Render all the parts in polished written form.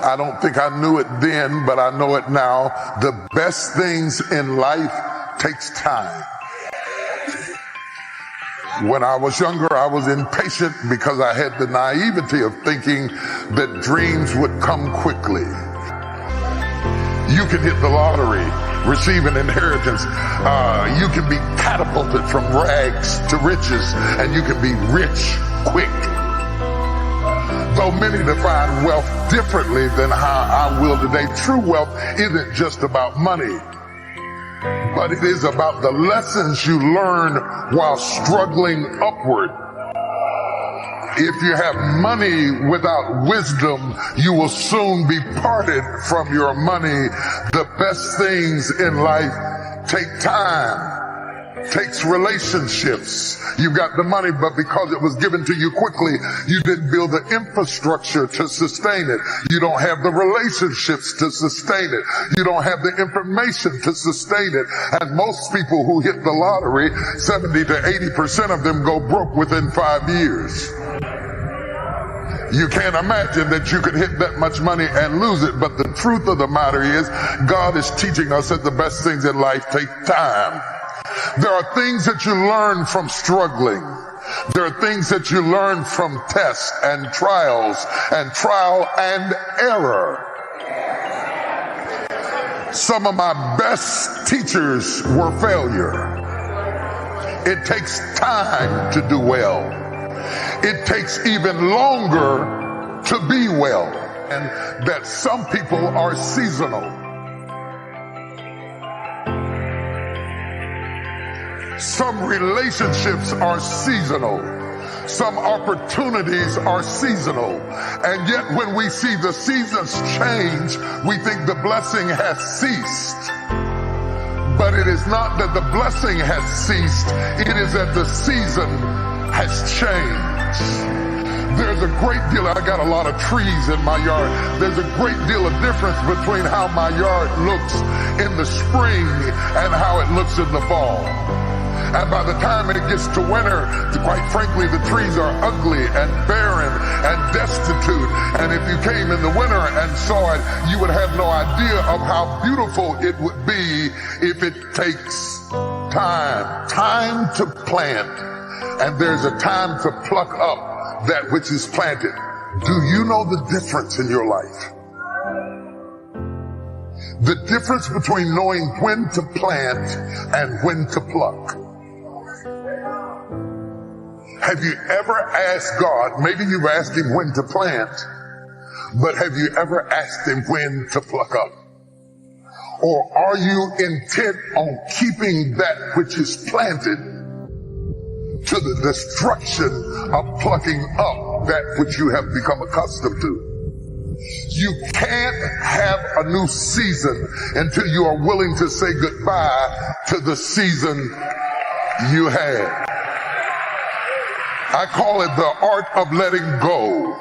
I don't think I knew it then, but I know it now. The best things in life takes time. When I was younger, I was impatient because I had the naivety of thinking that dreams would come quickly. You can hit the lottery, receive an inheritance. You can be catapulted from rags to riches, and you can be rich quick. Though many define wealth differently than how I will today, true wealth isn't just about money, but it is about the lessons you learn while struggling upward. If you have money without wisdom, you will soon be parted from your money. The best things in life take time, takes relationships. You got the money, but because it was given to you quickly, you didn't build the infrastructure to sustain it. You don't have the relationships to sustain it. You don't have the information to sustain it. And most people who hit the lottery, 70 to 80% of them go broke within 5 years. You can't imagine that you could hit that much money and lose it. But the truth of the matter is, God is teaching us that the best things in life take time. There are things that you learn from struggling. There are things that you learn from tests and trials and trial and error. Some of my best teachers were failure. It takes time to do well. It takes even longer to be well. And that some people are seasonal. Some relationships are seasonal. Some opportunities are seasonal. And yet when we see the seasons change, we think the blessing has ceased. But it is not that the blessing has ceased. It is that the season has changed. There's a great deal, I got a lot of trees in my yard. There's a great deal of difference between how my yard looks in the spring and how it looks in the fall. And by the time it gets to winter, quite frankly, the trees are ugly and barren and destitute. And if you came in the winter and saw it, you would have no idea of how beautiful it would be if it takes time. Time to plant. And there's a time to pluck up that which is planted. Do you know the difference in your life? The difference between knowing when to plant and when to pluck. Have you ever asked God, maybe you've asked him when to plant, but have you ever asked him when to pluck up? Or are you intent on keeping that which is planted to the destruction of plucking up that which you have become accustomed to? You can't have a new season until you are willing to say goodbye to the season you had. I call it the art of letting go,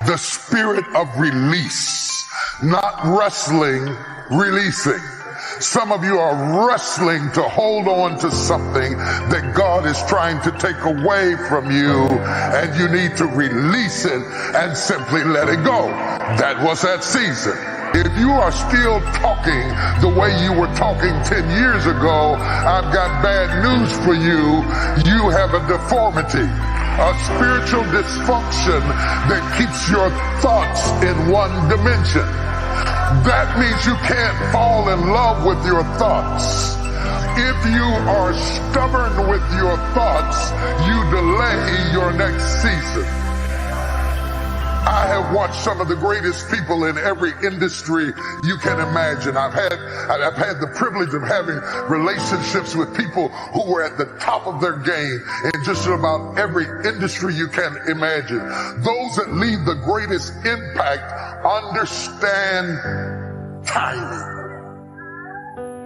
the spirit of release, not wrestling, releasing. Some of you are wrestling to hold on to something that God is trying to take away from you, and you need to release it and simply let it go. That was that season. If you are still talking the way you were talking 10 years ago, I've got bad news for you. You have a deformity, a spiritual dysfunction that keeps your thoughts in one dimension. That means you can't fall in love with your thoughts. If you are stubborn with your thoughts, you delay your next season. I have watched some of the greatest people in every industry you can imagine. I've had the privilege of having relationships with people who were at the top of their game in just about every industry you can imagine. Those that leave the greatest impact understand timing.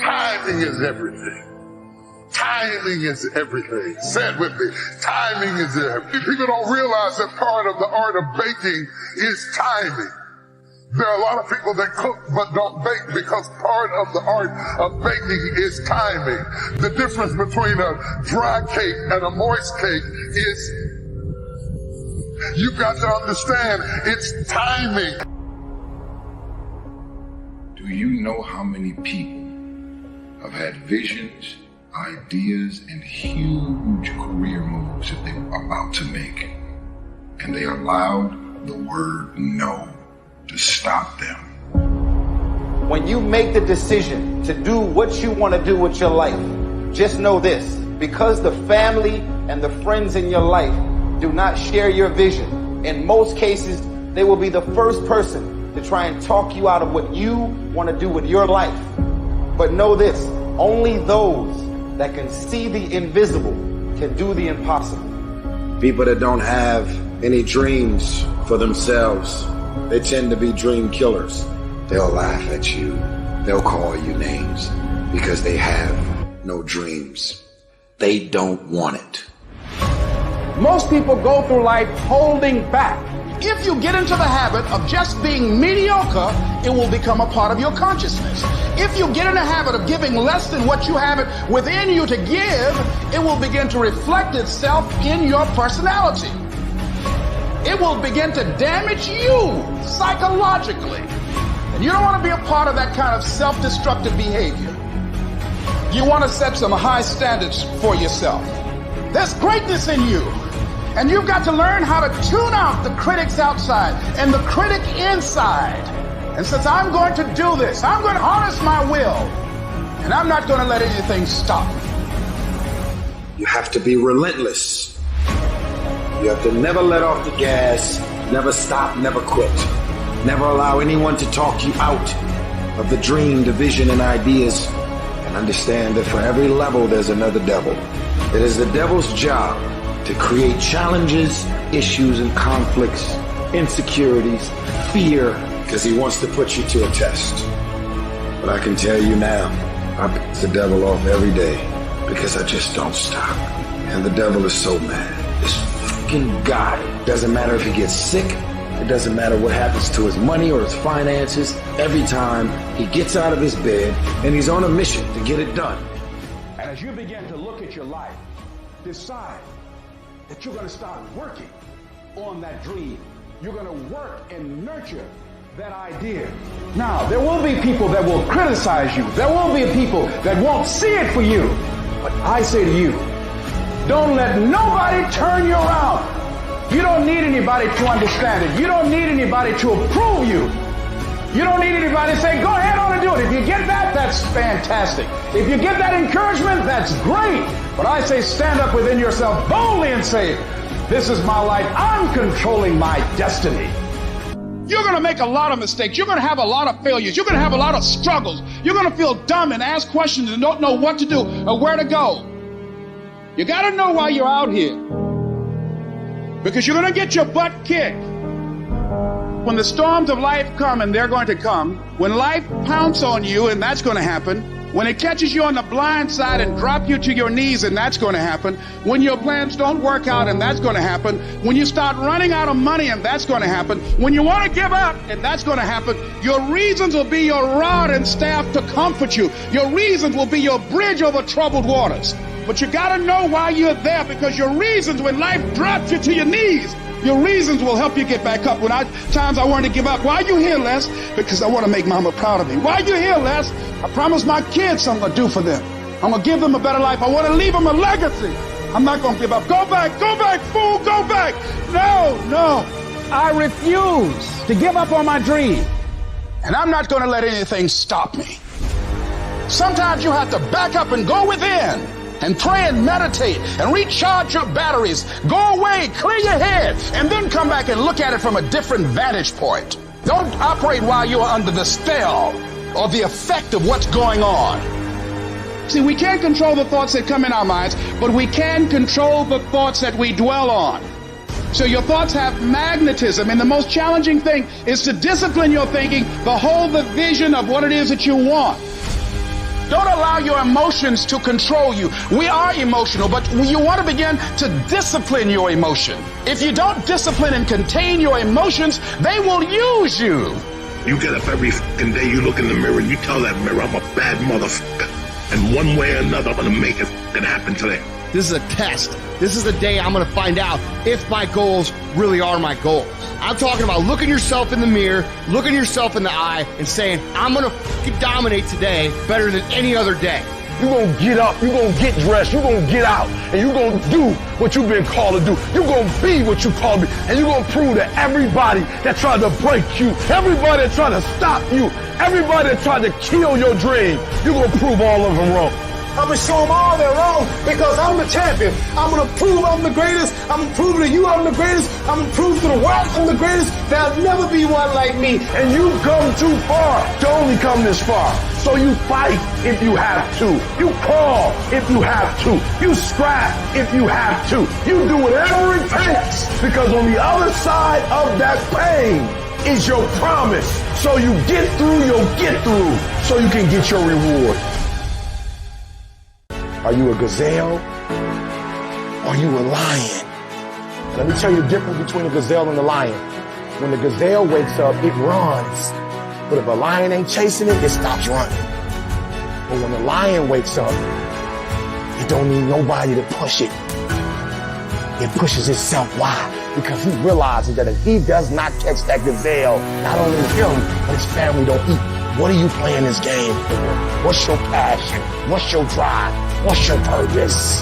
Timing is everything. Timing is everything. Say it with me. Timing is everything. People don't realize that part of the art of baking is timing. There are a lot of people that cook but don't bake because part of the art of baking is timing. The difference between a dry cake and a moist cake is you've got to understand it's timing. know how many people have had visions, ideas, and huge career moves that they were about to make, and they allowed the word no to stop them? When you make the decision to do what you want to do with your life, just know this: because the family and the friends in your life do not share your vision, in most cases, they will be the first person to try and talk you out of what you want to do with your life. But know this: only those that can see the invisible can do the impossible. People that don't have any dreams for themselves, they tend to be dream killers. They'll laugh at you. They'll call you names because they have no dreams. They don't want it. Most people go through life holding back. If you get into the habit of just being mediocre, it will become a part of your consciousness. If you get in the habit of giving less than what you have it within you to give, it will begin to reflect itself in your personality. It will begin to damage you psychologically. And you don't want to be a part of that kind of self-destructive behavior. You want to set some high standards for yourself. There's greatness in you. And you've got to learn how to tune out the critics outside and the critic inside. And since I'm going to do this, I'm going to harness my will. And I'm not going to let anything stop me. You have to be relentless. You have to never let off the gas, never stop, never quit. Never allow anyone to talk you out of the dream, the vision, and ideas. And understand that for every level, there's another devil. It is the devil's job to create challenges, issues, and conflicts, insecurities, fear, because he wants to put you to a test. But I can tell you now, I piss the devil off every day because I just don't stop. And the devil is so mad. This fucking guy. Doesn't matter if he gets sick. It doesn't matter what happens to his money or his finances. Every time he gets out of his bed and he's on a mission to get it done. And as you begin to look at your life, decide that you're going to start working on that dream. You're going to work and nurture that idea. Now, there will be people that will criticize you. There will be people that won't see it for you. But I say to you, don't let nobody turn you around. You don't need anybody to understand it. You don't need anybody to approve you. You don't need anybody to say, go ahead on and do it. If you get that, that's fantastic. If you get that encouragement, that's great. But I say stand up within yourself boldly and say, this is my life. I'm controlling my destiny. You're going to make a lot of mistakes. You're going to have a lot of failures. You're going to have a lot of struggles. You're going to feel dumb and ask questions and don't know what to do or where to go. You got to know why you're out here. Because you're going to get your butt kicked. When the storms of life come, and they're going to come, when life pounces on you, and that's going to happen, when it catches you on the blind side and drop you to your knees, and that's going to happen, when your plans don't work out, and that's going to happen, when you start running out of money, and that's going to happen, when you want to give up, and that's going to happen, your reasons will be your rod and staff to comfort you. Your reasons will be your bridge over troubled waters. But you got to know why you're there, because your reasons, when life drops you to your knees, your reasons will help you get back up. When times I wanted to give up. Why are you here, Les? Because I want to make mama proud of me. Why are you here, Les? I promised my kids something to do for them. I'm going to give them a better life. I want to leave them a legacy. I'm not going to give up. Go back, fool, go back. No. I refuse to give up on my dream. And I'm not going to let anything stop me. Sometimes you have to back up and go within and pray and meditate and recharge your batteries. Go away, clear your head, and then come back and look at it from a different vantage point. Don't operate while you're under the spell or the effect of what's going on. See, we can't control the thoughts that come in our minds, but we can control the thoughts that we dwell on. So your thoughts have magnetism, and the most challenging thing is to discipline your thinking, to hold the vision of what it is that you want. Don't allow your emotions to control you. We are emotional, but you want to begin to discipline your emotion. If you don't discipline and contain your emotions, they will use you. You get up every fucking day, you look in the mirror, and you tell that mirror, I'm a bad motherfucker. And one way or another, I'm going to make it fucking happen today. This is a test. This is the day I'm going to find out if my goals really are my goals. I'm talking about looking yourself in the mirror, looking yourself in the eye, and saying, I'm going to fucking dominate today better than any other day. You're going to get up, you're going to get dressed, you're going to get out, and you're going to do what you've been called to do. You're going to be what you called to be, and you're going to prove to everybody that tried to break you, everybody that tried to stop you, everybody that tried to kill your dream, you're going to prove all of them wrong. I'm going to show them all they're wrong because I'm the champion. I'm going to prove I'm the greatest. I'm going to prove to you I'm the greatest. I'm going to prove to the world I'm the greatest. There'll never be one like me. And you've come too far to only come this far. So you fight if you have to. You crawl if you have to. You scrap if you have to. You do whatever it takes because on the other side of that pain is your promise. So you get through, you'll get through so you can get your reward. Are you a gazelle? Or are you a lion? Let me tell you the difference between a gazelle and a lion. When the gazelle wakes up, it runs. But if a lion ain't chasing it, it stops running. But when the lion wakes up, it don't need nobody to push it. It pushes itself. Why? Because he realizes that if he does not catch that gazelle, not only him, but his family don't eat. What are you playing this game for? What's your passion? What's your drive? What's your purpose?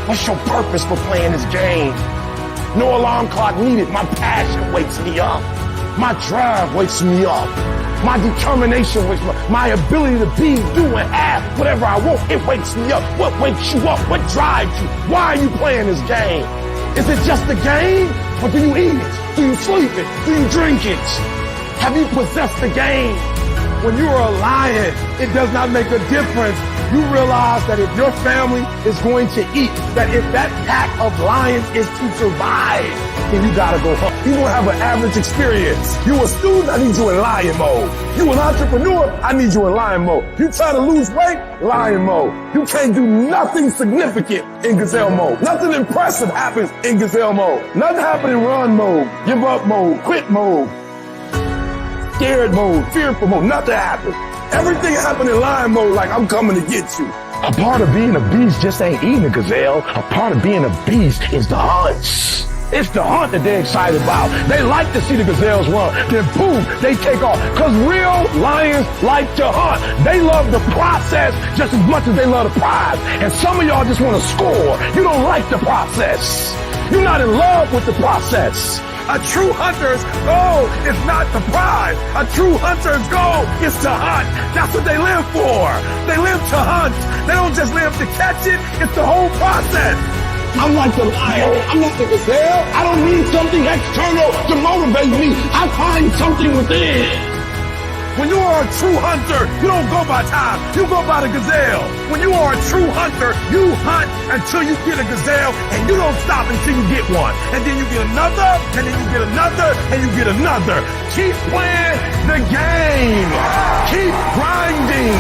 What's your purpose for playing this game? No alarm clock needed. My passion wakes me up. My drive wakes me up. My determination wakes me up. My ability to be, do, and have whatever I want, it wakes me up. What wakes you up? What drives you? Why are you playing this game? Is it just a game? Or do you eat it? Do you sleep it? Do you drink it? Have you possessed the game? When you are a lion, it does not make a difference. You realize that if your family is going to eat, that if that pack of lions is to survive, then you gotta go home. You don't have an average experience. You a student, I need you in lion mode. You an entrepreneur, I need you in lion mode. You try to lose weight, lion mode. You can't do nothing significant in gazelle mode. Nothing impressive happens in gazelle mode. Nothing happens in run mode, give up mode, quit mode, scared mode, fearful mode. Nothing happens. Everything happened in lion mode like I'm coming to get you. A part of being a beast just ain't eating a gazelle. A part of being a beast is the hunts. It's the hunt that they're excited about. They like to see the gazelles run. Then boom, they take off. Because real lions like to hunt. They love the process just as much as they love the prize. And some of y'all just want to score. You don't like the process. You're not in love with the process. A true hunter's goal is not the prize. A true hunter's goal is to hunt. That's what they live for. They live to hunt. They don't just live to catch it. It's the whole process. I'm like the lion. I'm not the gazelle. I don't need something external to motivate me. I find something within. When you are a true hunter, you don't go by time. You go by the gazelle. When you are a true hunter, you hunt until you get a gazelle, and you don't stop until you get one. And then you get another, and then you get another, and you get another. Keep playing the game. Keep grinding.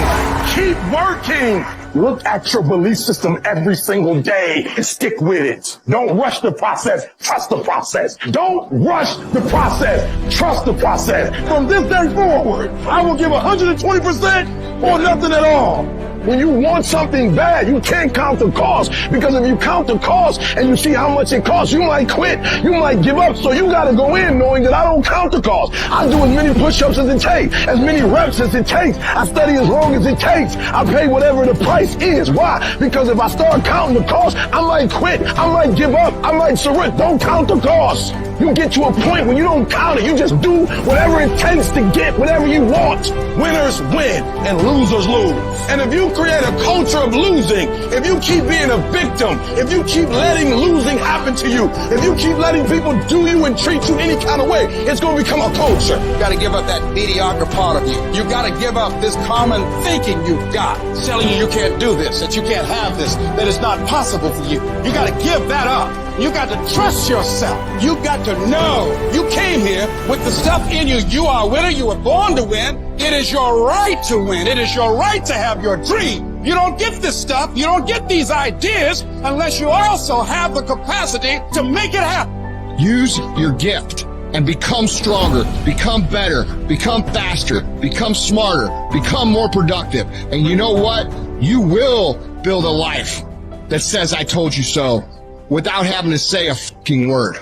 Keep working. Look at your belief system every single day and stick with it. Don't rush the process. Trust the process. Don't rush the process. Trust the process. From this day forward, I will give 120% or nothing at all. When you want something bad, you can't count the cost, because if you count the cost and you see how much it costs, you might quit, you might give up. So you got to go in knowing that I don't count the cost. I do as many push-ups as it takes, as many reps as it takes. I study as long as it takes. I pay whatever the price is. Why? Because if I start counting the cost, I might quit, I might give up, I might surrender. Don't count the cost. You get to a point when you don't count it. You just do whatever it takes to get whatever you want. Winners win and losers lose. And if you create a culture of losing, if you keep being a victim, if you keep letting losing happen to you, if you keep letting people do you and treat you any kind of way, it's going to become a culture. You got to give up that mediocre part of you. You got to give up this common thinking you've got, telling you can't do this, that you can't have this, that it's not possible for you. You got to give that up. You got to trust yourself. You got to know you came here with the stuff in you. You are a winner. You were born to win. It is your right to win. It is your right to have your dream. You don't get this stuff. You don't get these ideas unless you also have the capacity to make it happen. Use your gift and become stronger, become better, become faster, become smarter, become more productive. And you know what? You will build a life that says, I told you so. without having to say a fucking word.